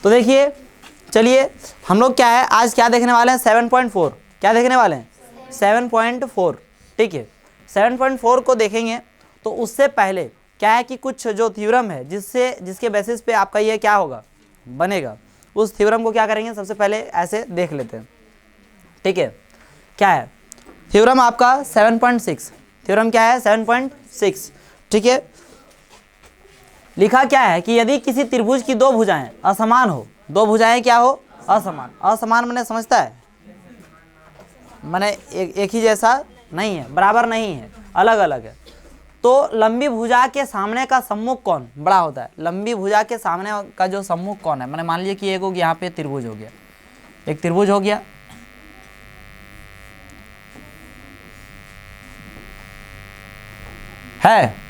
तो देखिए चलिए हम लोग क्या है आज क्या देखने वाले हैं 7.4, क्या देखने वाले हैं 7.4, ठीक है। 7.4 को देखेंगे तो उससे पहले क्या है कि कुछ जो थ्योरम है जिसके बेसिस पे आपका ये क्या होगा बनेगा, उस थ्योरम को क्या करेंगे सबसे पहले ऐसे देख लेते हैं, ठीक है। क्या है थ्योरम आपका 7.6, थ्योरम क्या है 7.6, ठीक है। लिखा क्या है कि यदि किसी त्रिभुज की दो भुजाएं असमान हो, दो भुजाएं क्या हो असमान, असमान मैंने समझता है मैंने एक ही जैसा नहीं है, बराबर नहीं है, अलग अलग है। तो लंबी भुजा के सामने का सम्मुख कौन बड़ा होता है, लंबी भुजा के सामने का जो सम्मुख कौन है, मैंने मान लिया कि एक हो यहाँ पे त्रिभुज हो गया, एक त्रिभुज हो गया, है।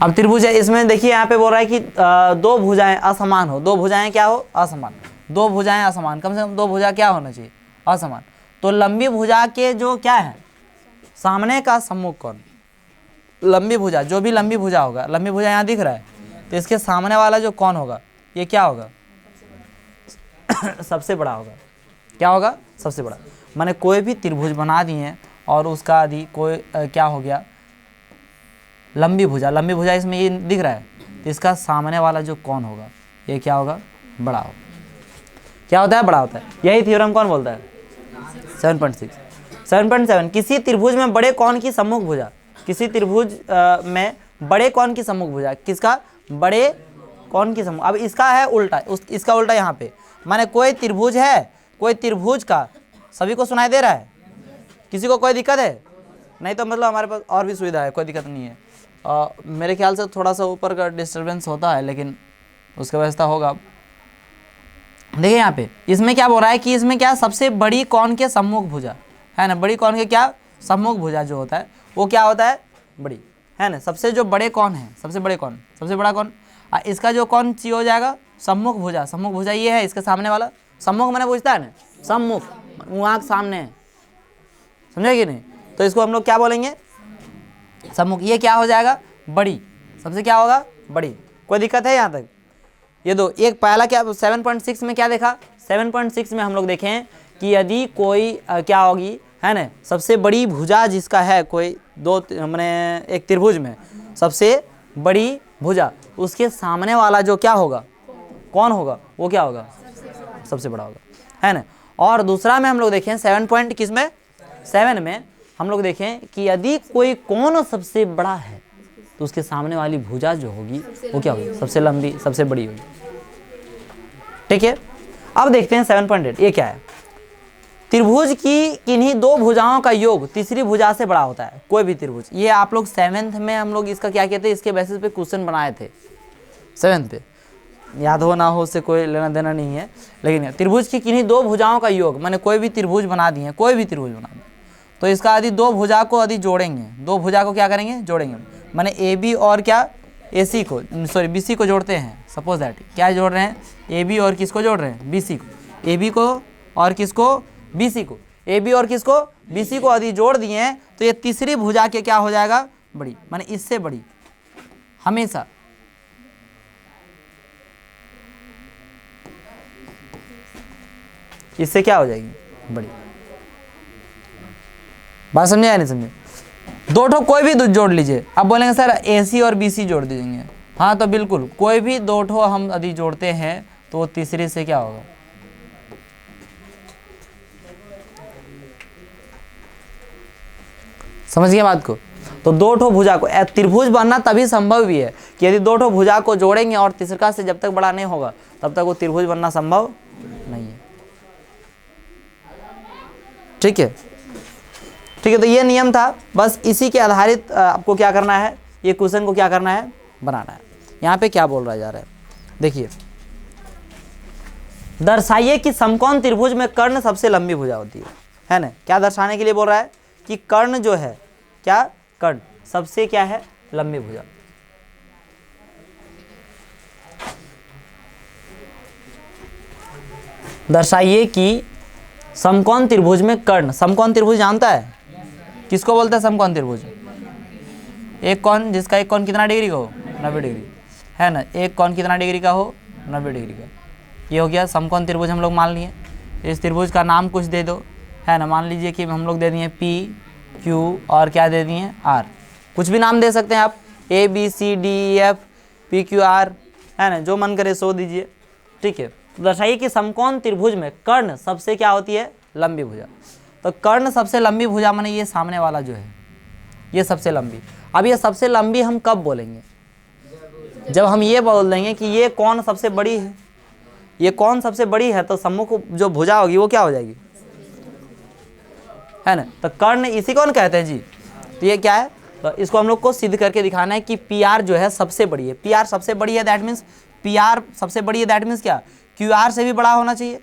अब त्रिभुज है, इसमें देखिए यहाँ पे बोल रहा है कि दो भुजाएं असमान हो, दो भुजाएं क्या हो असमान, दो भुजाएं असमान, कम से कम दो भुजा क्या होना चाहिए असमान। तो लंबी भुजा के जो क्या है सामने का सम्मुख कौन, लंबी भुजा, जो भी लंबी भुजा होगा, लंबी भुजा यहाँ दिख रहा है तो इसके सामने वाला जो कौन होगा ये क्या होगा सबसे बड़ा होगा, क्या होगा सबसे बड़ा। माने कोई भी त्रिभुज बना दिए और उसका यदि कोई क्या हो गया लंबी भुजा, लंबी भुजा इसमें ये दिख रहा है तो इसका सामने वाला जो कौन होगा ये क्या होगा बड़ा होगा, क्या होता है बड़ा होता है। यही थ्योरम कौन बोलता है 7.6। 7.7 किसी त्रिभुज में बड़े कौन की सम्मुख भुजा, किसी त्रिभुज में बड़े कौन की सम्मुख भुजा, किसका बड़े कौन की सम्मुख। अब इसका है उल्टा, इसका उल्टा यहाँ पे माने कोई त्रिभुज है, कोई त्रिभुज का, सभी को सुनाई दे रहा है, किसी को कोई दिक्कत है नहीं तो मतलब हमारे पास और भी सुविधा है, कोई दिक्कत नहीं है। मेरे ख्याल से थोड़ा सा ऊपर का डिस्टर्बेंस होता है लेकिन उसका व्यवस्था होगा। देखिए यहाँ पे इसमें क्या बोल रहा है कि इसमें क्या सबसे बड़ी कौन के सम्मुख भुजा है ना, बड़ी कौन के क्या सम्मुख भुजा जो होता है वो क्या होता है बड़ी, है ना। सबसे जो बड़े कौन है, सबसे बड़े कौन, सबसे बड़ा कौन, इसका जो कौन ची हो जाएगा सम्मुख भुजा, सम्मुख भुजा ये है इसके सामने वाला, सम्मुख मैंने पूछता है ना, सम्मुख वहाँ के सामने है, समझे कि नहीं। तो इसको हम लोग क्या बोलेंगे सम्मुख, ये क्या हो जाएगा बड़ी, सबसे क्या होगा बड़ी। कोई दिक्कत है यहाँ तक, ये दो एक पहला क्या 7.6 में क्या देखा, 7.6 में हम लोग देखें कि यदि कोई क्या होगी है ना सबसे बड़ी भुजा जिसका है, कोई दो मैंने एक त्रिभुज में सबसे बड़ी भुजा, उसके सामने वाला जो क्या होगा कौन होगा वो क्या होगा सबसे बड़ा होगा, है ना। और दूसरा में हम लोग देखें 7 में हम लोग देखें कि यदि कोई कौन सबसे बड़ा है तो उसके सामने वाली भुजा जो होगी वो क्या होगी सबसे लंबी, सबसे बड़ी होगी, ठीक है। अब देखते हैं 7.8 ये क्या है, त्रिभुज की किन्हीं दो भुजाओं का योग तीसरी भुजा से बड़ा होता है, कोई भी त्रिभुज। ये आप लोग 7th में हम लोग इसका क्या कहते हैं, इसके बेसिस पे क्वेश्चन बनाए थे 7th पे, याद हो ना हो उससे कोई लेना देना नहीं है। लेकिन त्रिभुज की किन्हीं दो भुजाओं का योग माने कोई भी त्रिभुज बना दिए, कोई भी त्रिभुज बना दिए तो इसका यदि दो भुजा को यदि जोड़ेंगे, दो भुजा को क्या करेंगे जोड़ेंगे, माने ए बी और क्या ए सी को, सॉरी बी सी को जोड़ते हैं, सपोज दैट क्या जोड़ रहे हैं ए बी और किसको जोड़ रहे हैं बी सी को, ए बी को और किसको बी सी को, ए बी और किसको बी सी को यदि जोड़ दिए हैं तो ये तीसरी भुजा के क्या हो जाएगा बड़ी, माने इससे बड़ी, हमेशा इससे क्या हो जाएगी बड़ी। बात समझे या नहीं समझे, दो ठो कोई भी जोड़ लीजिए। अब बोलेंगे सर ए सी और बी सी जोड़ दीजिए, हाँ तो बिल्कुल कोई भी दो ठो हम यदि जोड़ते हैं तो वो तीसरे से क्या होगा समझ गए बात को। तो दो ठो भुजा को त्रिभुज बनना तभी संभव भी है कि यदि दो ठो भुजा को जोड़ेंगे और तीसरा से जब तक बड़ा नहीं होगा तब तक वो त्रिभुज बनना संभव नहीं है, ठीक है। ठीक है, तो ये नियम था, बस इसी के आधारित आपको क्या करना है, ये क्वेश्चन को क्या करना है बनाना है। यहाँ पे क्या बोल रहा जा रहा है देखिए, दर्शाइए कि समकोण त्रिभुज में कर्ण सबसे लंबी भुजा होती है ना। क्या दर्शाने के लिए बोल रहा है कि कर्ण जो है क्या, कर्ण सबसे क्या है लंबी भुजा। दर्शाइए कि समकोण त्रिभुज में कर्ण, समकोण त्रिभुज जानता है किसको बोलते हैं समकोण त्रिभुज, एक कोण जिसका एक कोण कितना डिग्री का हो 90 डिग्री, है ना। एक कोण कितना डिग्री का हो 90 डिग्री का, ये हो गया समकोण त्रिभुज हम लोग मान लिए। इस त्रिभुज का नाम कुछ दे दो, है ना। मान लीजिए कि हम लोग दे दिए पी क्यू और क्या दे दिए आर, कुछ भी नाम दे सकते हैं आप, A B C D E F P Q R, है ना, जो मन करे सो दीजिए। ठीक है, तो दर्शाइए कि समकोण त्रिभुज में कर्ण सबसे क्या होती है, लंबी भुजा। तो कर्ण सबसे लंबी भुजा माने ये सामने वाला जो है ये सबसे लंबी। अब ये सबसे लंबी हम कब बोलेंगे, जब हम ये बोल देंगे कि ये कौन सबसे बड़ी है, ये कौन सबसे बड़ी है, तो सम्मुख जो भुजा होगी वो क्या हो जाएगी, है ना। तो कर्ण इसी कौन कहते हैं जी। तो ये क्या है, तो इसको हम लोग को सिद्ध करके दिखाना है कि पी आर जो है सबसे बड़ी है। पी आर सबसे बड़ी है, दैट मीन्स पी आर सबसे बड़ी है, दैट मीन्स क्या, क्यू आर से भी बड़ा होना चाहिए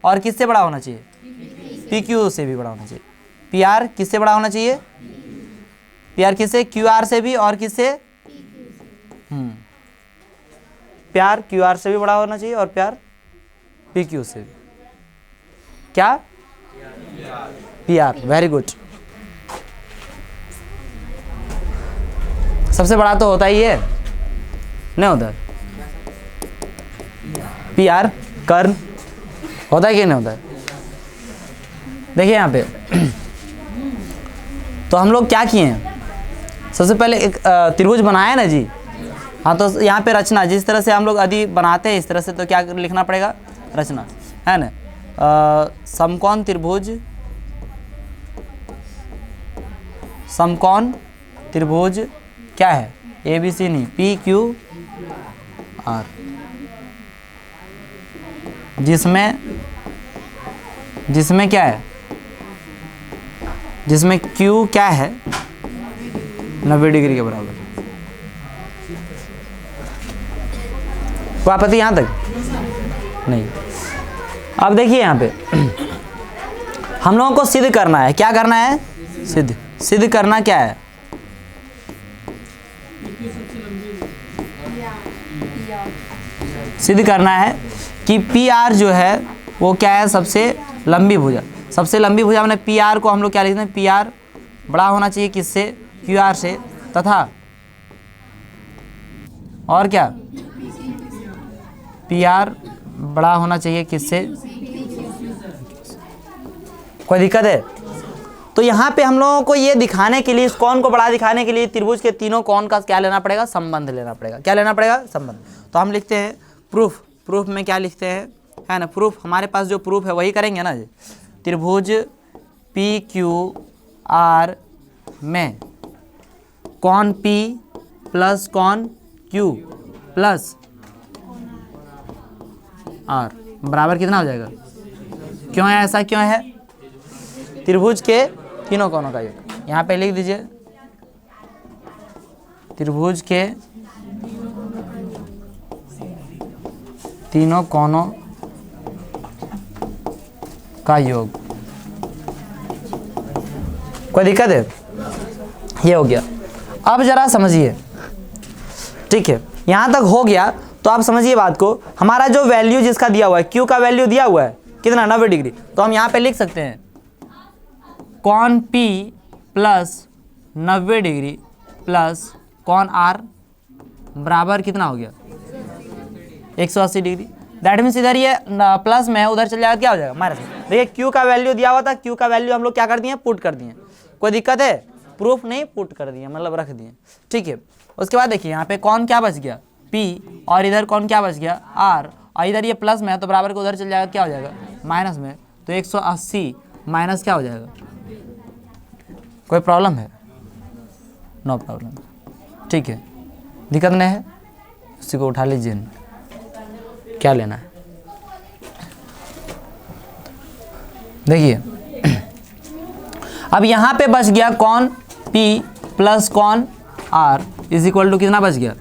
और किससे बड़ा होना चाहिए, पी क्यू से भी बड़ा होना चाहिए। पी आर किससे बड़ा होना चाहिए, पी आर किससे, क्यू आर से भी, और किससे, प्यार क्यू आर से भी बड़ा होना चाहिए और प्यार पी क्यू से भी। क्या, पी आर, वेरी गुड। सबसे बड़ा तो होता ही है, नहीं होता पी आर, कर्ण होता है कि नहीं होता है। देखिए यहाँ पे तो हम लोग क्या किए हैं, सबसे पहले एक त्रिभुज बनाया ना जी। हाँ, तो यहाँ पे रचना, जिस तरह से हम लोग यदि बनाते हैं इस तरह से, तो क्या लिखना पड़ेगा, रचना, है ना। समकोण त्रिभुज, समकोण त्रिभुज क्या है, ए बी सी नहीं, पी क्यू आर, जिसमें क्या है, जिसमें क्यू क्या है 90 डिग्री के बराबर। कोई आपत्ति यहाँ तक नहीं। अब देखिए यहाँ पे हम लोगों को सिद्ध करना है, क्या करना है, सिद्ध करना क्या है, सिद्ध करना है कि पी आर जो है वो क्या है, सबसे लंबी भुजा। सबसे लंबी भुजा मैंने पी आर को हम लोग क्या लिखते हैं, पी आर बड़ा होना चाहिए किससे, क्यू आर से, तथा और क्या, पी आर बड़ा होना चाहिए किससे, कोई दिक्कत है। तो यहाँ पे हम लोगों को ये दिखाने के लिए, इस कोण को बड़ा दिखाने के लिए त्रिभुज के तीनों कोण का क्या लेना पड़ेगा, संबंध लेना पड़ेगा। क्या लेना पड़ेगा, संबंध। तो हम लिखते हैं प्रूफ, प्रूफ में क्या लिखते हैं, है ना, प्रूफ, हमारे पास जो प्रूफ है वही करेंगे ना जी। त्रिभुज पी क्यू आर में कोण पी प्लस कोण क्यू प्लस आर बराबर कितना हो जाएगा, क्यों है ऐसा, क्यों है, त्रिभुज के तीनों कोणों का योग। यहाँ पे लिख दीजिए त्रिभुज के तीनों कोणों का योग। कोई दिक्कत है, ये हो गया। अब जरा समझिए, ठीक है, यहां तक हो गया। तो आप समझिए बात को, हमारा जो वैल्यू जिसका दिया हुआ है, क्यू का वैल्यू दिया हुआ है कितना, 90 डिग्री। तो हम यहाँ पे लिख सकते हैं कोण पी प्लस 90 डिग्री प्लस कोण आर बराबर कितना हो गया, 180 डिग्री। दैट मीन्स इधर ये प्लस में है, उधर चल जाएगा, क्या हो जाएगा, माइनस में। देखिए क्यू का वैल्यू दिया हुआ था, क्यू का वैल्यू हम लोग क्या कर दिए, पुट कर दिए। कोई दिक्कत है, प्रूफ नहीं, पुट कर दिए, मतलब रख दिए, ठीक है। उसके बाद देखिए यहाँ पे कौन क्या बच गया, P, और इधर कौन क्या बच गया, R, और इधर ये प्लस में है तो बराबर को उधर चल जाएगा, क्या हो जाएगा, माइनस में। तो 180 माइनस क्या हो जाएगा, कोई प्रॉब्लम है, नो प्रॉब्लम, ठीक है, दिक्कत नहीं है, उसी को उठा लीजिए, क्या लेना है। देखिए अब यहाँ पे बच गया कोण P प्लस कोण R इज इक्वल टू कितना बच गया,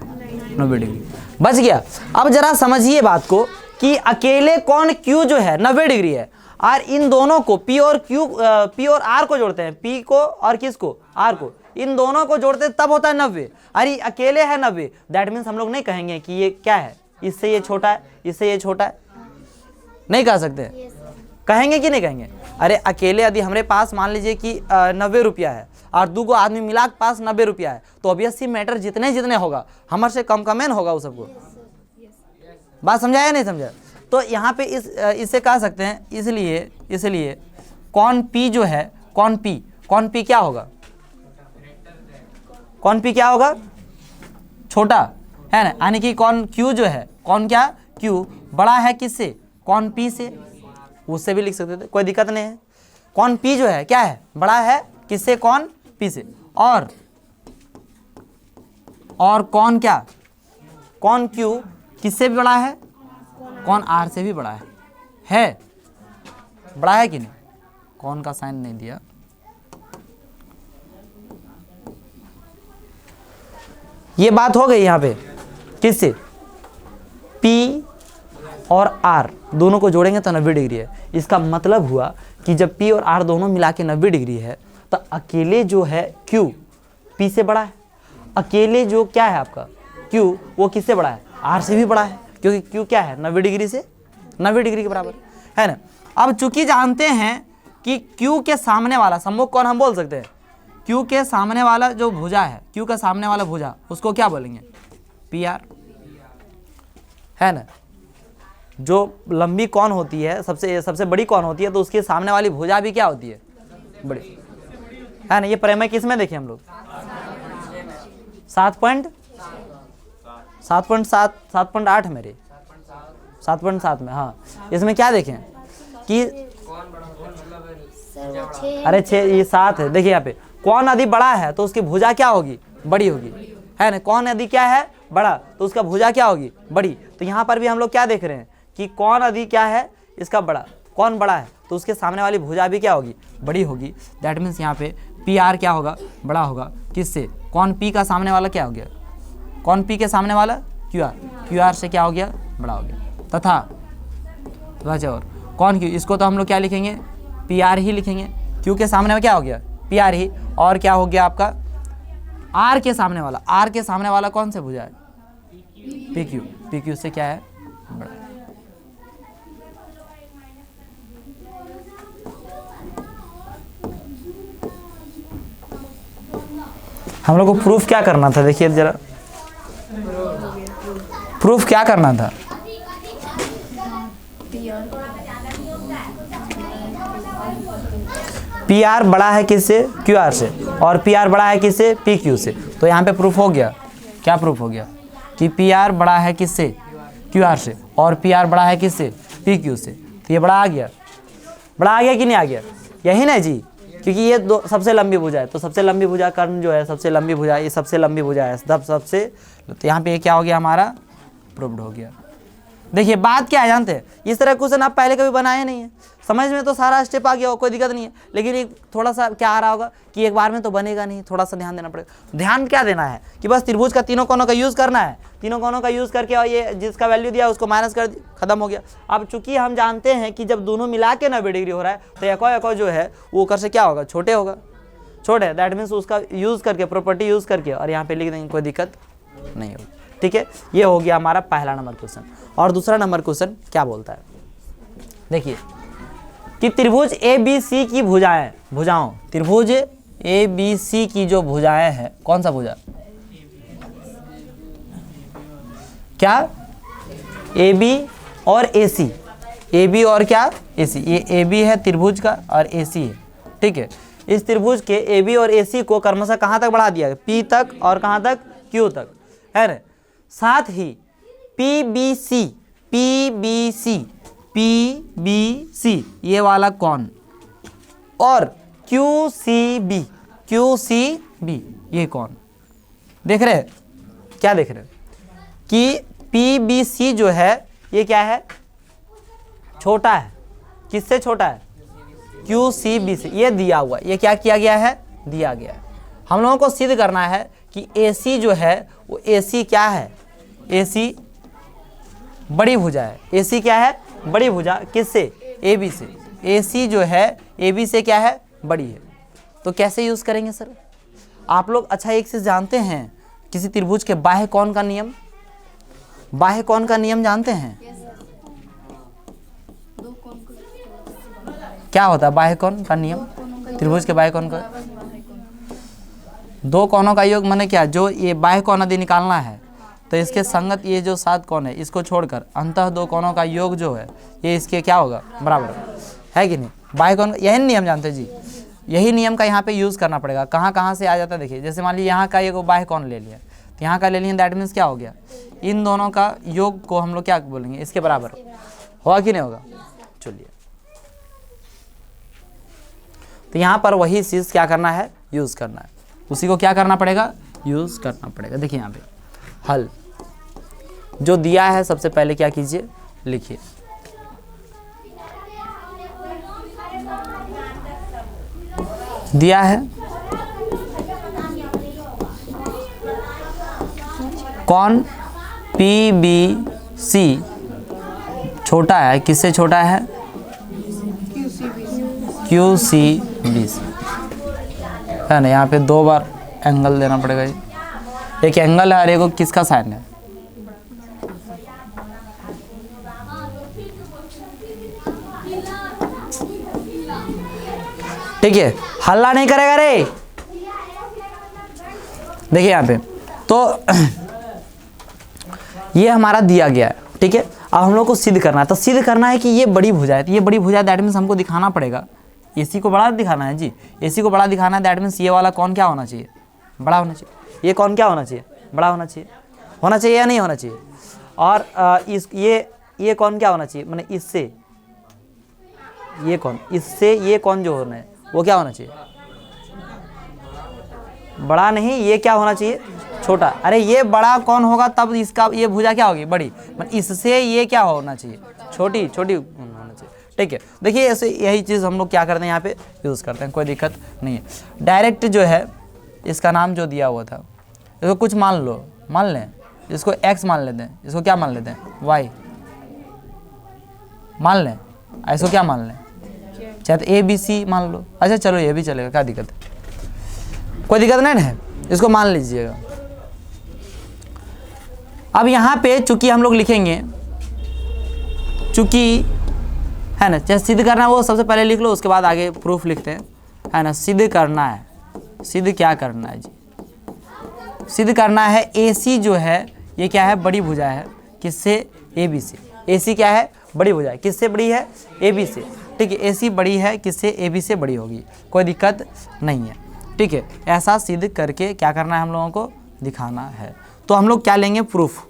90 डिग्री बच गया। अब जरा समझिए बात को कि अकेले कोण Q जो है 90 डिग्री है, और इन दोनों को P और R को जोड़ते हैं, P को और किसको, R को, इन दोनों को जोड़ते हैं तब होता है 90। अरे अकेले है 90, दैट मीन्स हम लोग नहीं कहेंगे कि ये क्या है, इससे ये छोटा है, इससे ये छोटा है, नहीं कह सकते, कहेंगे कि नहीं कहेंगे। अरे अकेले यदि हमारे पास मान लीजिए कि 90 रुपया है और दो गो आदमी मिला के पास 90 रुपया है, तो ऑब्वियसली मैटर जितने जितने होगा हमारे से कम कमेन होगा उस सबको, बात समझा या नहीं समझा? तो यहाँ पे इससे कह सकते हैं, इसलिए कौन P जो है, कौन P क्या होगा? कौन P क्या होगा? छोटा है ना, यानी कि कौन Q जो है, कौन क्या Q बड़ा है किससे? कौन P से। उससे भी लिख सकते थे, कोई दिक्कत नहीं है। कौन P जो है क्या है? बड़ा है किससे? कौन P से। और कौन क्या? कौन Q किससे भी बड़ा है? कौन R से भी बड़ा है बड़ा है कि नहीं? कौन का साइन नहीं दिया। ये बात हो गई यहाँ पे किससे? P और R दोनों को जोड़ेंगे तो 90 डिग्री है। इसका मतलब हुआ कि जब P और R दोनों मिला के 90 डिग्री है तो अकेले जो है Q P से बड़ा है, अकेले जो क्या है आपका Q वो किससे बड़ा है? R से भी बड़ा है, क्योंकि Q क्या है? 90 डिग्री से 90 डिग्री के बराबर है ना। अब चूंकि जानते हैं कि Q के सामने वाला सम्मुख कौन हम बोल सकते हैं? Q के सामने वाला जो भुजा है, Q का सामने वाला भुजा, उसको क्या बोलेंगे? PR है ना। जो लंबी कौन होती है, सबसे बड़ी कौन होती है, तो उसके सामने वाली भुजा भी क्या होती है? बड़ी है ना। ये प्रमेय किस में देखें हम लोग? 7.8 मेरे 7.7 में। हाँ, इसमें क्या देखें कि अरे 6 ये 7 है। देखिए यहाँ पे कौन यदि बड़ा है तो उसकी भुजा क्या होगी? बड़ी होगी, है ना। कौन यदि क्या है? बड़ा, तो उसका भुजा क्या होगी? बड़ी। तो यहाँ पर भी हम लोग क्या देख रहे हैं कि कौन यदि क्या है? इसका बड़ा, कौन बड़ा है तो उसके सामने वाली भुजा भी क्या होगी? बड़ी होगी। दैट मीन्स यहाँ पे PR क्या होगा? बड़ा होगा किससे? कौन P का सामने वाला क्या हो गया? कौन P के सामने वाला? QR से क्या हो गया? बड़ा हो गया। तथा और कौन Q, इसको तो हम लोग क्या लिखेंगे? PR ही लिखेंगे। Q के सामने में क्या हो गया? PR ही। और क्या हो गया आपका? R के सामने वाला कौन से भुजा है? PQ से क्या है? बड़ा। हम लोग को प्रूफ क्या करना था? देखिए जरा, प्रूफ क्या करना था? PR बड़ा है किससे? QR से। और PR बड़ा है किससे? PQ से। तो यहाँ पे प्रूफ हो गया। क्या प्रूफ हो गया? कि PR बड़ा है किससे? QR से। और PR बड़ा है किससे? PQ से। तो ये बड़ा आ गया कि नहीं आ गया? यही ना जी, क्योंकि ये दो सबसे लंबी भुजा है। तो सबसे लंबी भुजा कर्ण जो है, सबसे लंबी भुजा, ये सबसे लंबी भुजा है सबसे। तो यहाँ पे क्या हो गया? हमारा प्रूव्ड हो गया। देखिए बात क्या है जानते हैं? इस तरह क्वेश्चन आप पहले कभी बनाए नहीं है, समझ में तो सारा स्टेप आ गया हो, कोई दिक्कत नहीं है। लेकिन एक थोड़ा सा क्या आ रहा होगा कि एक बार में तो बनेगा नहीं, थोड़ा सा ध्यान देना पड़ेगा। ध्यान क्या देना है कि बस त्रिभुज का तीनों कोनों का यूज़ करना है, तीनों कोनों का यूज़ करके, और ये जिसका वैल्यू दिया उसको माइनस कर, खत्म हो गया। अब चूंकि हम जानते हैं कि जब दोनों मिला के 90 डिग्री हो रहा है तो एको जो है वो ऊपर से क्या होगा? छोटे होगा, छोटे। दैट मीन्स उसका यूज़ करके, प्रॉपर्टी यूज़ करके, और यहाँ पे लिख देंगे, कोई दिक्कत नहीं होगी। ठीक है, ये हो गया हमारा पहला नंबर क्वेश्चन। और दूसरा नंबर क्वेश्चन क्या बोलता है? देखिए कि त्रिभुज ABC की भुजाओं त्रिभुज ABC की जो भुजाएं हैं, कौन सा भुजा? क्या? AB और AC। AB और क्या? AC। ये AB है त्रिभुज का और AC है। ठीक है, इस त्रिभुज के AB और AC को क्रमशः कहाँ तक बढ़ा दिया? P तक, और कहाँ तक? Q तक, है ना। साथ ही PBC ये वाला कौन, और QCB ये कौन? देख रहे हैं? क्या देख रहे हैं कि PBC जो है ये क्या है? छोटा है। किससे छोटा है? QCB से। ये दिया हुआ, ये क्या किया गया है? दिया गया है। हम लोगों को सिद्ध करना है कि AC जो है वो AC क्या है? AC बड़ी भुजा है। AC क्या है? बड़ी भुजा। किससे? AB से। AC जो है AB से क्या है? बड़ी है। तो कैसे यूज़ करेंगे सर? आप लोग अच्छा एक चीज़ जानते हैं, किसी त्रिभुज के बाह्य कोण का नियम, बाह्य कोण का नियम जानते हैं? क्या होता है बाह्य कोण का नियम? त्रिभुज के बाह्य कोण का, दो कोणों का योग माने क्या? जो ये बाह्य कोण यदि निकालना है तो इसके संगत ये जो 7 कोण है इसको छोड़कर अंतः 2 कोणों का योग जो है ये इसके क्या होगा, बराबर है कि नहीं। बाह्य कोण, यही नियम जानते हैं जी, यही नियम का यहाँ पे यूज़ करना पड़ेगा। कहाँ कहाँ से आ जाता है देखिए, जैसे मान लीजिए यहाँ का एक बाह्य कोण ले लिया, तो यहाँ का ले लिया, दैट मीन्स क्या हो गया, इन दोनों का योग को हम लोग क्या बोलेंगे, इसके बराबर होगा कि नहीं होगा। चलिए, तो यहाँ पर वही चीज़ क्या करना है, यूज़ करना है, उसी को क्या करना पड़ेगा, यूज़ करना पड़ेगा। देखिए यहाँ पे हल जो दिया है, सबसे पहले क्या कीजिए, लिखिए। दिया है कौन PBC छोटा है, किससे छोटा है, QCBC है ना। यहाँ पे 2 बार एंगल देना पड़ेगा, एक एंगल है और एक किसका साइन है, ठीक है। हल्ला नहीं करेगा रे, देखिए यहाँ पे तो ये हमारा दिया गया है, ठीक है। अब हम लोग को सिद्ध करना है, तो सिद्ध करना है कि ये बड़ी भुजा है, तो ये बड़ी भुजा दैट मीन्स हमको दिखाना पड़ेगा, AC को बड़ा दिखाना है जी, AC को बड़ा दिखाना है, दैट मीन्स ये वाला कौन क्या होना चाहिए, बड़ा होना चाहिए। ये कौन क्या होना चाहिए, बड़ा होना चाहिए या नहीं होना चाहिए। और इस ये कौन क्या होना चाहिए, मैंने इससे ये कौन, इससे ये कौन जो होना है वो क्या होना चाहिए, बड़ा नहीं, ये क्या होना चाहिए, छोटा। अरे ये बड़ा कौन होगा तब इसका ये भुजा क्या होगी, बड़ी, मतलब इससे ये क्या होना चाहिए, छोटी होना चाहिए, ठीक है। देखिए ऐसे यही चीज़ हम लोग क्या करते हैं, यहाँ पे यूज़ करते हैं, कोई दिक्कत नहीं है। डायरेक्ट जो है इसका नाम जो दिया हुआ था, इसको कुछ मान लो, मान लें इसको x मान लेते हैं, इसको क्या मान लेते हैं, y मान लें, इसको क्या मान लें, चाहे तो ABC मान लो। अच्छा चलो ये भी चलेगा, क्या दिक्कत है, कोई दिक्कत नहीं है, इसको मान लीजिएगा। अब यहाँ पे चूंकि हम लोग लिखेंगे, चूंकि है ना, चाहे सिद्ध करना है वो सबसे पहले लिख लो, उसके बाद आगे प्रूफ लिखते हैं, है ना। सिद्ध करना है, सिद्ध क्या करना है जी, सिद्ध करना है AC जो है ये क्या है, बड़ी भुजा है, किससे, ABC। AC क्या है, बड़ी भुजा है, किससे बड़ी है, AB से, ठीक है। AC बड़ी है, किससे, AB से बड़ी होगी, कोई दिक्कत नहीं है, ठीक है। ऐसा सिद्ध करके क्या करना है, हम लोगों को दिखाना है। तो हम लोग क्या लेंगे, प्रूफ,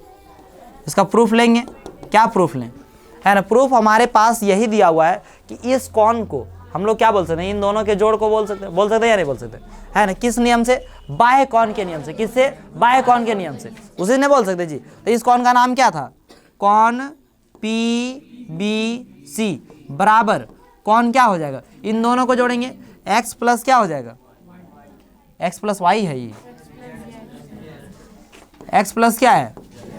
इसका प्रूफ लेंगे। क्या प्रूफ लें, है ना। प्रूफ हमारे पास यही दिया हुआ है कि इस कौन को हम लोग क्या बोल सकते हैं, इन दोनों के जोड़ को बोल सकते हैं या नहीं बोल सकते, है ना। किस नियम से, बाह्य कौन के नियम से, किससे, बाह्य कौन के नियम से, उसे नहीं बोल सकते जी। तो इस कौन का नाम क्या था, कौन PBC बराबर कौन क्या हो जाएगा, इन दोनों को जोड़ेंगे, x प्लस क्या हो जाएगा, x प्लस y है, ये x प्लस क्या है,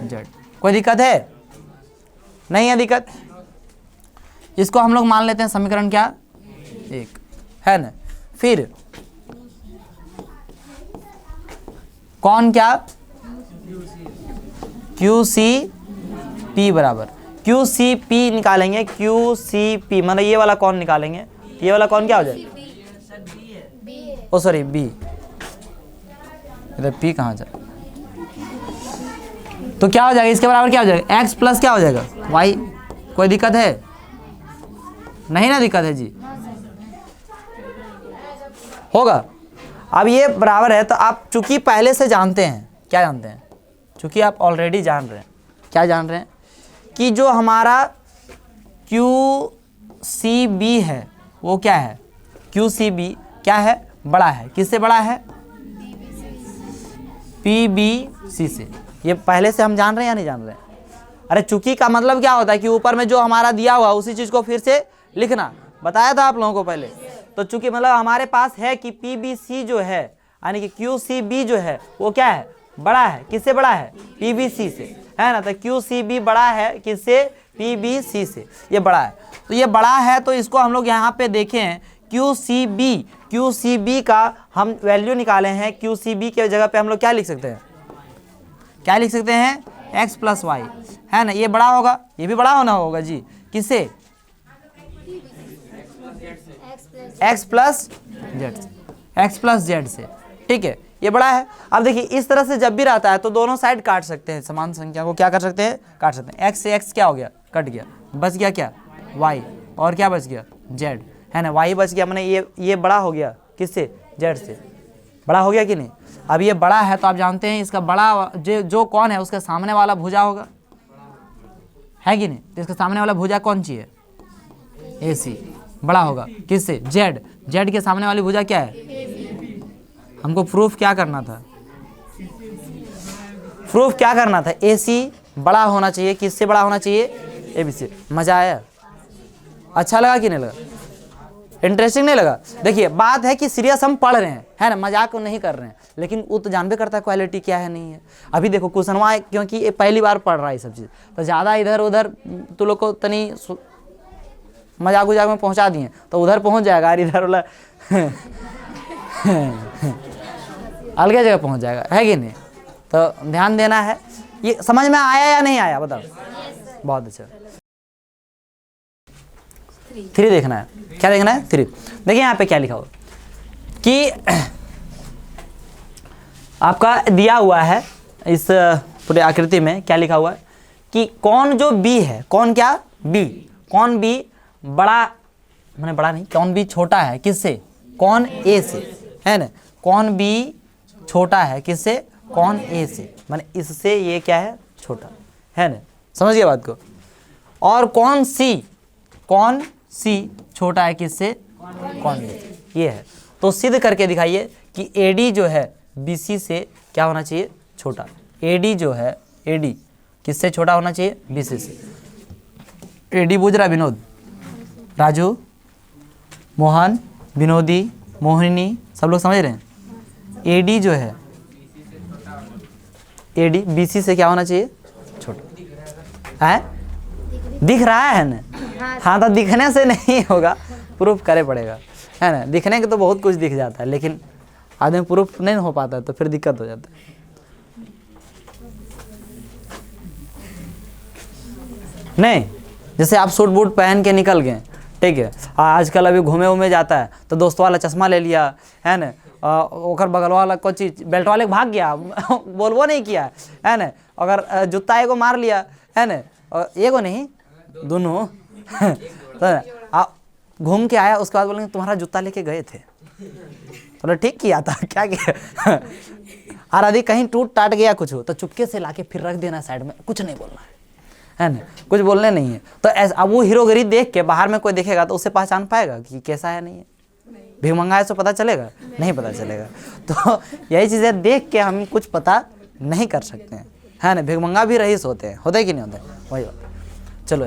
z। कोई दिक्कत है, नहीं है दिक्कत। इसको हम लोग मान लेते हैं समीकरण क्या, 1, है ना। फिर कौन क्या, QCP बराबर, QCP निकालेंगे, QCP मतलब ये वाला कौन निकालेंगे, ये वाला कौन क्या हो जाएगा, ओ सॉरी B, इधर P कहाँ जाए, तो क्या हो जाएगा, इसके बराबर क्या हो जाएगा, x प्लस क्या हो जाएगा, y। कोई दिक्कत है, नहीं ना दिक्कत है जी, होगा। अब ये बराबर है, तो आप चूंकि पहले से जानते हैं, क्या जानते हैं, चूंकि आप ऑलरेडी जान रहे हैं, क्या जान रहे हैं कि जो हमारा QCB है वो क्या है, QCB क्या है, बड़ा है, किससे बड़ा है, PBC से। ये पहले से हम जान रहे हैं या नहीं जान रहे हैं। अरे चूंकि का मतलब क्या होता है कि ऊपर में जो हमारा दिया हुआ उसी चीज़ को फिर से लिखना, बताया था आप लोगों को पहले। तो चूंकि मतलब हमारे पास है कि PBC जो है यानी कि QCB जो है वो क्या है, बड़ा है, किससे बड़ा है, PBC से, है ना। तो QCB बड़ा है किससे, PBC से, ये बड़ा है। तो ये बड़ा है तो इसको हम लोग यहाँ पे देखें QCB का हम वैल्यू निकाले हैं, QCB के जगह पे हम लोग क्या लिख सकते हैं, क्या लिख सकते हैं, x प्लस वाई, है ना। ये बड़ा होगा, ये भी बड़ा होना होगा जी, किससे, x प्लस जेड से, ठीक है। ये बड़ा है। अब देखिए इस तरह से जब भी रहता है तो दोनों साइड काट सकते हैं, समान संख्या को क्या कर सकते हैं, काट सकते हैं। x से x क्या हो गया, कट गया, बच गया क्या, y, और क्या बच गया, z, है ना, y बच गया। मैंने ये बड़ा हो गया किससे, z से, बड़ा हो गया कि नहीं। अब ये बड़ा है तो आप जानते हैं इसका बड़ा जो कौन है उसका सामने वाला भुजा होगा, है कि नहीं। तो इसका सामने वाला भुजा कौन सी है, AC, बड़ा होगा किससे, z के सामने वाली भुजा क्या है। हमको प्रूफ क्या करना था, प्रूफ क्या करना था, AC बड़ा होना चाहिए, किससे बड़ा होना चाहिए, AB से। मजा आया, अच्छा लगा कि नहीं लगा, इंटरेस्टिंग नहीं लगा। देखिए बात है कि सीरियस हम पढ़ रहे हैं, है ना, मजाक नहीं कर रहे हैं, लेकिन वो तो जानबे करता है क्वालिटी क्या है नहीं है। अभी देखो क्वेश्चनवा, क्योंकि ये पहली बार पढ़ रहा है ये सब चीज़, तो ज़्यादा इधर उधर तो लोग को तनी मजाक उजाक में पहुंचा दिए तो उधर पहुंच जाएगा, और इधर वाला अलग जगह पहुंच जाएगा, है कि नहीं। तो ध्यान देना है। ये समझ में आया या नहीं आया बताओ। बहुत अच्छा। 3 देखना है, क्या देखना है, 3। देखिए यहाँ पे क्या लिखा हुआ कि आपका दिया हुआ है इस पूरे आकृति में, क्या लिखा हुआ है कि कौन जो B है, कौन क्या B, कौन B बड़ा, मैंने बड़ा नहीं, कौन B छोटा है किससे, कौन A से, है ना, कौन B छोटा है किससे, कौन A से, माने इससे ये क्या है, छोटा है ना, समझ गए बात को। और कौन C छोटा है किससे, कौन B, ये है। तो सिद्ध करके दिखाइए कि AD जो है BC से क्या होना चाहिए, छोटा। AD जो है, AD किससे छोटा होना चाहिए, BC से। AD बुझ रहा, विनोद, राजू, मोहन, विनोदी, मोहिनी, सब लोग समझ रहे हैं। AD जो है, AD BC से क्या होना चाहिए, छोटा है, दिख रहा है ना। हाँ तो दिखने से नहीं होगा, प्रूफ करे पड़ेगा, है ना। दिखने के तो बहुत कुछ दिख जाता है, लेकिन आदमी प्रूफ नहीं हो पाता है तो फिर दिक्कत हो जाता है। नहीं, जैसे आप सूट बूट पहन के निकल गए, ठीक है, आजकल अभी घूमे उमे जाता है तो दोस्तों वाला चश्मा ले लिया, है ना, ओकर बगल वाला कोई चीज बेल्ट वाले भाग गया बोलबो नहीं किया, है ना, अगर जूता एगो मार लिया, है ना, एगो नहीं दोनों तो घूम के आया, उसके बाद बोलेंगे तुम्हारा जूता लेके गए थे, तो ठीक किया था, क्या किया और यदि कहीं टूट टाट गया कुछ हो तो चुपके से लाके फिर रख देना साइड में, कुछ नहीं बोलना है ना, कुछ बोलने नहीं है। तो ऐसा अब वो हीरोगिरी देख के बाहर में कोई देखेगा तो उससे पहचान पाएगा कि कैसा है, नहीं है, भीख मंगा है तो पता चलेगा, नहीं पता चलेगा। तो यही चीज़ें देख के हम कुछ पता नहीं कर सकते हैं, है ना। भीख मंगा भी रईस होते हैं, होते कि नहीं होते, वही बात। चलो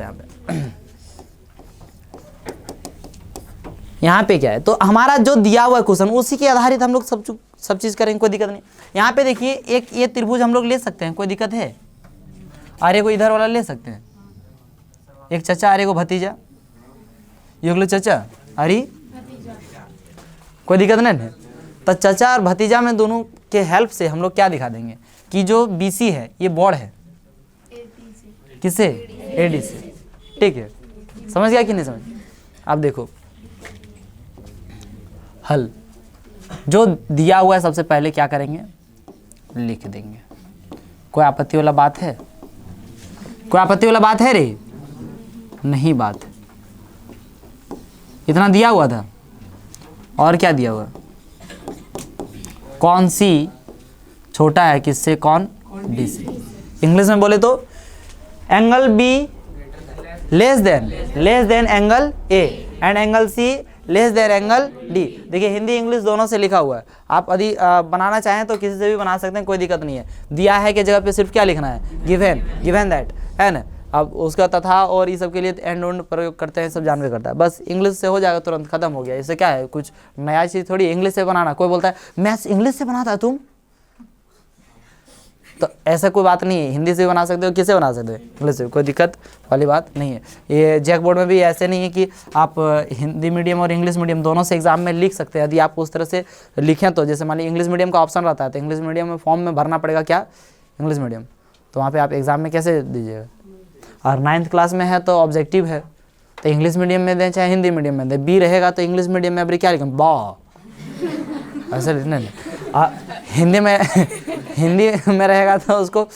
यहाँ पे क्या है, तो हमारा जो दिया हुआ क्वेश्चन उसी के आधारित हम लोग सब चीज़ करेंगे, कोई दिक्कत नहीं। यहाँ पे देखिए एक ये त्रिभुज हम लोग ले सकते हैं, कोई दिक्कत है। आर्य को इधर वाला ले सकते हैं, एक चचा आर्य को भतीजा, ये लोग चचा अरे कोई दिक्कत नहीं है। तो चचा और भतीजा में दोनों के हेल्प से हम लोग क्या दिखा देंगे कि जो BC है ये बॉड है किससे, AD से, ठीक है। समझ गया कि नहीं समझ। अब देखो हल जो दिया हुआ है सबसे पहले क्या करेंगे, लिख देंगे। कोई आपत्ति वाला बात है, कोई आपत्ति वाला बात है रे, नहीं बात, इतना दिया हुआ था। और क्या दिया हुआ, कौन सी छोटा है किससे, कौन B से। इंग्लिश में बोले तो angle B less than angle A and angle C less than angle D। देखिए हिंदी इंग्लिश दोनों से लिखा हुआ है, आप यदि बनाना चाहें तो किसी से भी बना सकते हैं, कोई दिक्कत नहीं है। दिया है कि जगह पे सिर्फ क्या लिखना है, गिवन दैट, है ना। अब उसका तथा और ये सब के लिए एंड ओंड प्रयोग करते हैं, सब जानवे करता है, बस इंग्लिश से हो जाएगा, तुरंत खत्म हो गया। इससे क्या है, कुछ नया चीज़ थोड़ी इंग्लिश से बनाना। कोई बोलता है मैथ्स इंग्लिश से बनाता है तुम, तो ऐसा कोई बात नहीं है, हिंदी से बना सकते हो, किससे बना सकते हो, इंग्लिश से, कोई दिक्कत वाली बात नहीं है। ये जैक बोर्ड में भी ऐसे नहीं है कि आप हिंदी मीडियम और इंग्लिश मीडियम दोनों से एग्जाम में लिख सकते हैं। यदि आप उस तरह से लिखें तो जैसे मान लीजिए इंग्लिश मीडियम का ऑप्शन रहता है तो इंग्लिश मीडियम में फॉर्म में भरना पड़ेगा क्या, इंग्लिश मीडियम, तो वहाँ पर आप एग्ज़ाम में कैसे दीजिएगा। और 9th क्लास में है तो ऑब्जेक्टिव है, तो इंग्लिश मीडियम में दें चाहे हिंदी मीडियम में दें, B रहेगा तो इंग्लिश मीडियम में अभी क्या लिखें, बा, ऐसे नहीं। हिंदी में हिंदी में रहेगा तो उसको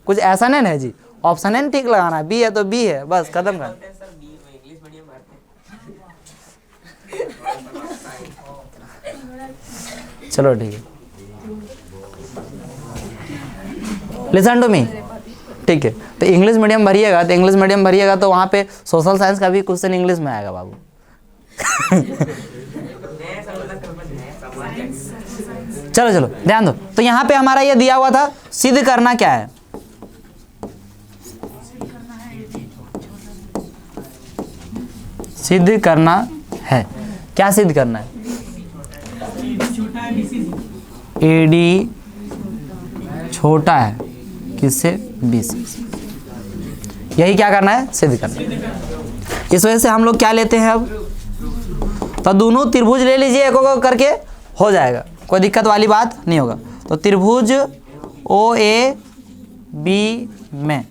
कुछ ऐसा नहीं है जी, ऑप्शन है ठीक लगाना है, बी है तो बी है, बस खत्म कर। चलो ठीक है, लिसन टू मी, ठीक है। तो इंग्लिश मीडियम भरिएगा, तो इंग्लिश मीडियम भरिएगा तो वहाँ पे सोशल साइंस का भी क्वेश्चन इंग्लिश में आएगा बाबू। चलो चलो ध्यान दो। तो यहाँ पे हमारा ये दिया हुआ था, सिद्ध करना क्या है? सिद्ध करना है, क्या सिद्ध करना है? एडी छोटा है किससे? बी से। यही क्या करना है? सिद्ध करना है। इस वजह से हम लोग क्या लेते हैं अब? तो दोनों त्रिभुज ले लीजिए, एक एक करके हो जाएगा, कोई दिक्कत वाली बात नहीं होगा। तो त्रिभुज ओ ए बी में,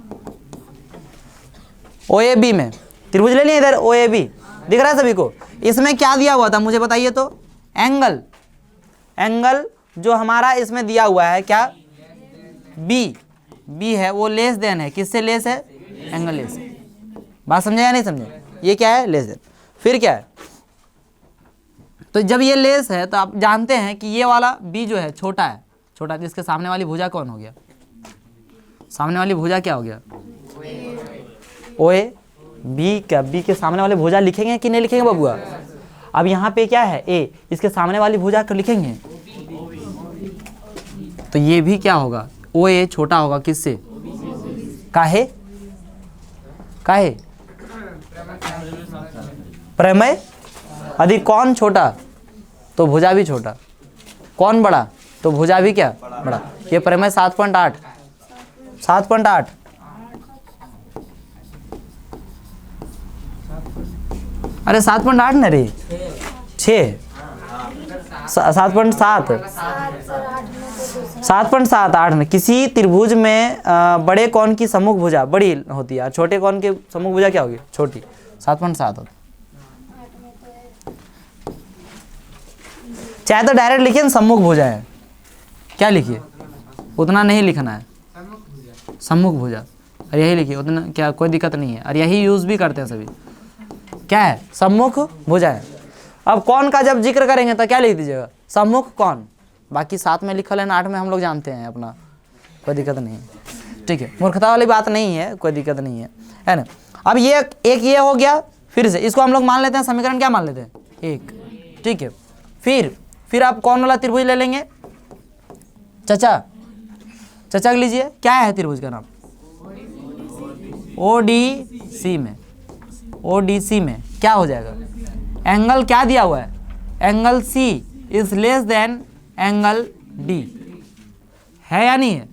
ओ ए बी में त्रिभुज ले लिए इधर, ओ ए बी दिख रहा है सभी को। इसमें क्या दिया हुआ था मुझे बताइए तो? एंगल, एंगल जो हमारा इसमें दिया हुआ है क्या? बी, बी है वो लेस देन है, किससे लेस है? Angle less. बात समझे या नहीं समझे? ये क्या है? Less than. फिर क्या है? तो जब ये लेस है तो आप जानते हैं कि ये वाला बी जो है छोटा है, छोटा, तो इसके सामने वाली भुजा कौन हो गया? सामने वाली भुजा क्या हो गया? ओ ए बी। क्या बी के सामने वाले भुजा लिखेंगे कि नहीं लिखेंगे बबुआ? अब यहाँ पे क्या है? ए, इसके सामने वाली भुजा को लिखेंगे, तो ये भी क्या होगा? ओ ए छोटा होगा किससे? काहे? काहे? प्रमेय। यदि कौन छोटा तो भुजा भी छोटा, कौन बड़ा तो भुजा भी क्या? बड़ा। ये प्रमेय 7.8, 7.8। अरे 7.8 न रे, 6, 7.7, 7.7, 8 में किसी त्रिभुज में बड़े कोण की सम्मुख भुजा बड़ी होती है और छोटे कोण की सम्मुख भुजा क्या होगी? छोटी। 7.7 होती। चाहे तो डायरेक्ट लिखिए सम्मुख भुजा है, क्या लिखिए? उतना नहीं लिखना है, सम्मुख भुजा, और यही लिखिए, उतना क्या कोई दिक्कत नहीं है, और यही यूज भी करते हैं सभी। क्या है? सम्मुख भुजा है। अब कौन का जब जिक्र करेंगे तो क्या लिख दीजिएगा? सम्मुख कौन। बाकी 7 में लिखल है, 8 में हम लोग जानते हैं अपना, कोई दिक्कत नहीं है, ठीक है। मूर्खता वाली बात नहीं है, कोई दिक्कत नहीं है ना। अब ये एक ये हो गया, फिर से इसको हम लोग मान लेते हैं समीकरण, क्या मान लेते हैं? 1, ठीक है। फिर आप कौन वाला त्रिभुज ले लेंगे? चचा, चचा लीजिए, क्या है त्रिभुज का नाम? ओ डी सी में, ओ डी सी में क्या हो जाएगा? एंगल क्या दिया हुआ है? Angle C is less than angle D, है या नहीं है?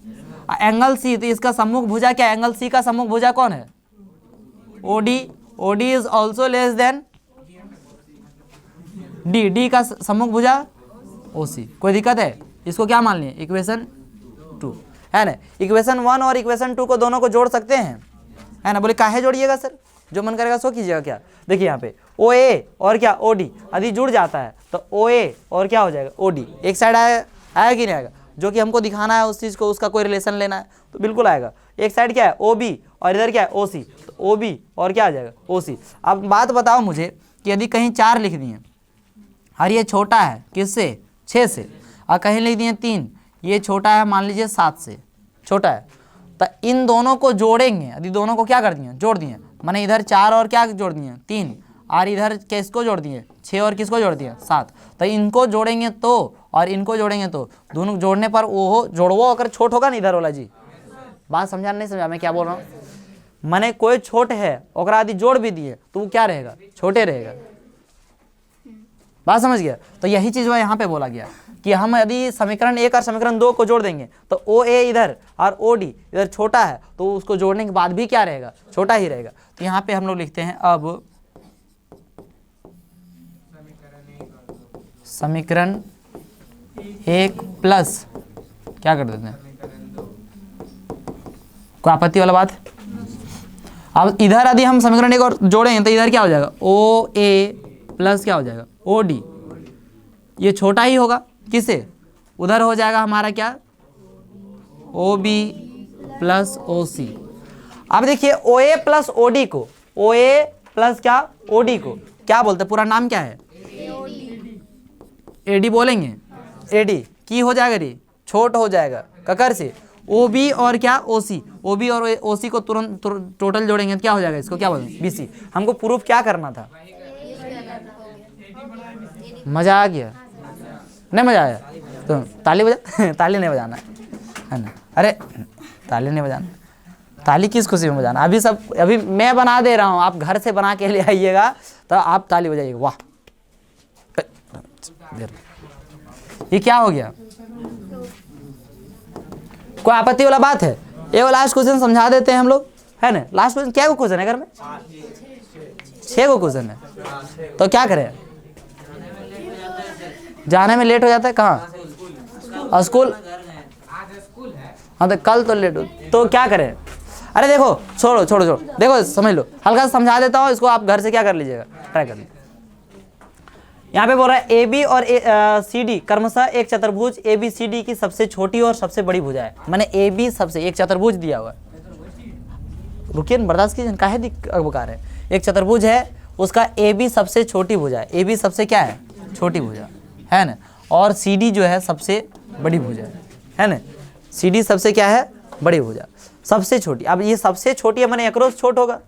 एंगल सी, तो इसका सम्मुख भुजा क्या है? एंगल सी का सम्मुख भुजा कौन है? O D. O D is also less than D, D का सम्मुख भुजा ओ सी। कोई दिक्कत है? इसको क्या मान लिए? इक्वेशन 2 है ना। इक्वेशन 1 और इक्वेशन 2 को दोनों को जोड़ सकते हैं, है ना। बोले काहे जोड़िएगा सर? जो मन करेगा सो कीजिएगा। क्या देखिए यहाँ पे ओ ए और क्या ओ डी यदि जुड़ जाता है तो ओ ए और क्या हो जाएगा? O D. एक साइड आएगा कि नहीं आएगा? जो कि हमको दिखाना है उस चीज़ को, उसका कोई रिलेशन लेना है तो बिल्कुल आएगा। एक साइड क्या है? ओ बी, और इधर क्या है? ओ सी। तो ओ बी और क्या आ जाएगा? ओ सी। अब बात बताओ मुझे कि यदि कहीं 4 लिख दिए और ये छोटा है किससे? 6 से, और कहीं लिख दिए 3, ये छोटा है मान लीजिए 7 से, छोटा है, तो इन दोनों को जोड़ेंगे। यदि दोनों को क्या कर दिए? जोड़ दिए, माने इधर 4 और क्या जोड़ दिए? 3, और इधर किसको जोड़ दिए? 6 और किसको जोड़ दिए? 7। तो इनको जोड़ेंगे तो, और इनको जोड़ेंगे तो, दोनों जोड़ने पर वो जोड़वो अगर छोट होगा ना इधर वाला जी। बात समझा नहीं समझा मैं क्या बोल रहा हूँ? माने कोई छोट है ओकरा यदि जोड़ भी दिए तो वो क्या रहेगा? छोटे रहेगा। बात समझ गया? तो यही चीज़ वह यहाँ पे बोला गया कि हम यदि समीकरण 1 और समीकरण 2 को जोड़ देंगे तो ओ ए इधर और ओ डी इधर छोटा है, तो उसको जोड़ने के बाद भी क्या रहेगा? छोटा ही रहेगा। तो यहाँ पे हम लोग लिखते हैं अब समीकरण 1 प्लस क्या कर देते हैं? कोई आपत्ति वाला बात? अब इधर यदि हम समीकरण 1 और जोड़ेंगे तो इधर क्या हो जाएगा? ओ ए प्लस क्या हो जाएगा? O D. ये छोटा ही होगा किससे? उधर हो जाएगा हमारा क्या, ओ बी प्लस ओ सी। अब देखिए ओ ए प्लस ओ डी को, ओ ए प्लस क्या ओ डी को क्या बोलते हैं, पूरा नाम क्या है, ए डी बोलेंगे, ए डी की हो जाएगा री, छोट हो जाएगा ककर से, ओ बी और क्या ओ सी, ओ बी और ओ सी को तुरंत टोटल जोड़ेंगे तो क्या हो जाएगा, इसको क्या बोलेंगे बी सी। हमको प्रूफ क्या करना था, मजा आ गया, नहीं मजा आया तो ताली बजा ताली नहीं बजाना है ना, अरे ताली नहीं बजाना, ताली किस खुशी में बजाना, अभी सब अभी मैं बना दे रहा हूँ, आप घर से बना के ले आइएगा तो आप ताली बजाइएगा, वाह। ये क्या हो गया, कोई आपत्ति वाला बात है, ये वो लास्ट क्वेश्चन समझा देते हैं हम लोग, है ना। लास्ट क्वेश्चन क्या क्वेश्चन है घर में, 6 को क्वेश्चन है, तो क्या करें, जाने में लेट हो जाता है, कहाँ स्कूल, हाँ तो कल तो लेट हो तो क्या करें, अरे देखो छोड़ो छोड़ो छोड़ो, देखो समझ लो, हल्का सा समझा देता हूँ, इसको आप घर से क्या कर लीजिएगा, ट्राई कर लीजिए। यहाँ पे बोल रहा है ए बी और सी डी क्रमशः एक चतुर्भुज ए बी सी डी की सबसे छोटी और सबसे बड़ी भुजा है। मैंने ए बी सबसे, एक चतुर्भुज दिया हुआ है, रुकिए बर्दाश्त कीजिए, काहे बकार है, एक चतुर्भुज है उसका ए बी सबसे छोटी भुजा है, ए बी सबसे क्या है छोटी भुजा है ना, और सी डी जो है सबसे बड़ी भुजा है ना, सी डी सबसे क्या है बड़ी भुजा, सबसे छोटी। अब ये सबसे छोटी है मैंने, एक रोज छोट होगा,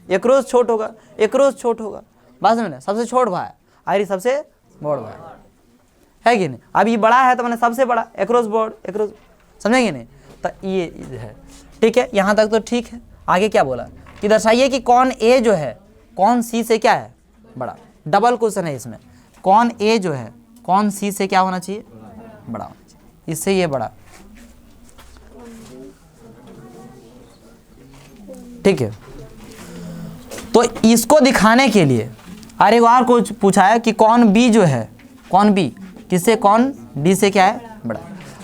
एक रोज छोट होगा, एक रोज छोट होगा, बात समझ, सबसे छोट भाई आयरी सबसे बड़ भाई है कि नहीं। अब ये बड़ा है तो मैंने सबसे बड़ा, एक रोज बोर्ड, एक रोज, समझेंगे नहीं, तो ये है ठीक है, यहाँ तक तो ठीक है। आगे क्या बोला कि दर्शाइए कि कौन ए जो है कौन सी से क्या है बड़ा, डबल क्वेश्चन है इसमें, कौन ए जो है कौन सी से क्या होना चाहिए बड़ा होना चाहिए, इससे ये बड़ा, ठीक है। तो इसको दिखाने के लिए और एक बार कुछ पूछा है कि कौन बी जो है, कौन बी किससे, कौन डी से क्या है बड़ा,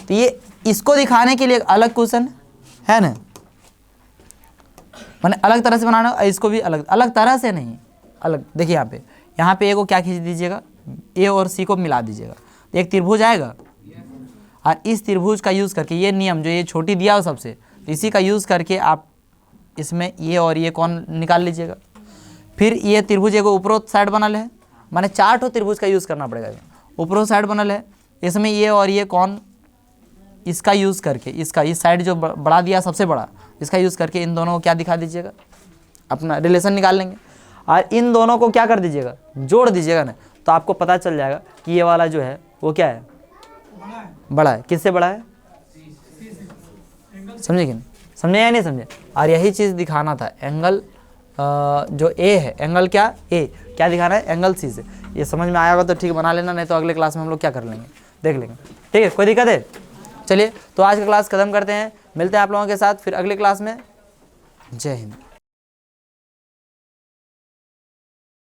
तो ये इसको दिखाने के लिए एक अलग क्वेश्चन है ना, मैंने अलग तरह से बनाना, इसको भी अलग अलग तरह से नहीं, अलग। देखिए यहाँ पे ए को क्या खींच दीजिएगा, ए और सी को मिला दीजिएगा, एक त्रिभुज आएगा, और इस त्रिभुज का यूज़ करके ये नियम जो ये छोटी दिया हो सबसे, तो इसी का यूज़ करके आप इसमें ये और ये कौन निकाल लीजिएगा। फिर ये त्रिभुज एक ऊपरों साइड बनल है, माने 4 ठो त्रिभुज का यूज़ करना पड़ेगा, ऊपरों साइड बनल है, इसमें ये और ये कौन, इसका यूज़ करके इसका इस साइड जो बड़ा दिया सबसे बड़ा, इसका यूज़ करके इन दोनों को क्या दिखा दीजिएगा, अपना रिलेशन निकाल लेंगे, और इन दोनों को क्या कर दीजिएगा जोड़ दीजिएगा ना, तो आपको पता चल जाएगा कि ये वाला जो है वो क्या है बड़ा है, किससे बड़ा है, समझे कि नहीं, समझे या नहीं समझे। और यही चीज़ दिखाना था, एंगल जो ए है, एंगल क्या ए क्या दिखाना है, एंगल सी से। ये समझ में आया होगा तो ठीक बना लेना, नहीं तो अगले क्लास में हम लोग क्या कर लेंगे देख लेंगे, ठीक है, कोई दिक्कत है। चलिए तो आज का क्लास खत्म करते हैं, मिलते हैं आप लोगों के साथ फिर अगले क्लास में। जय हिंद।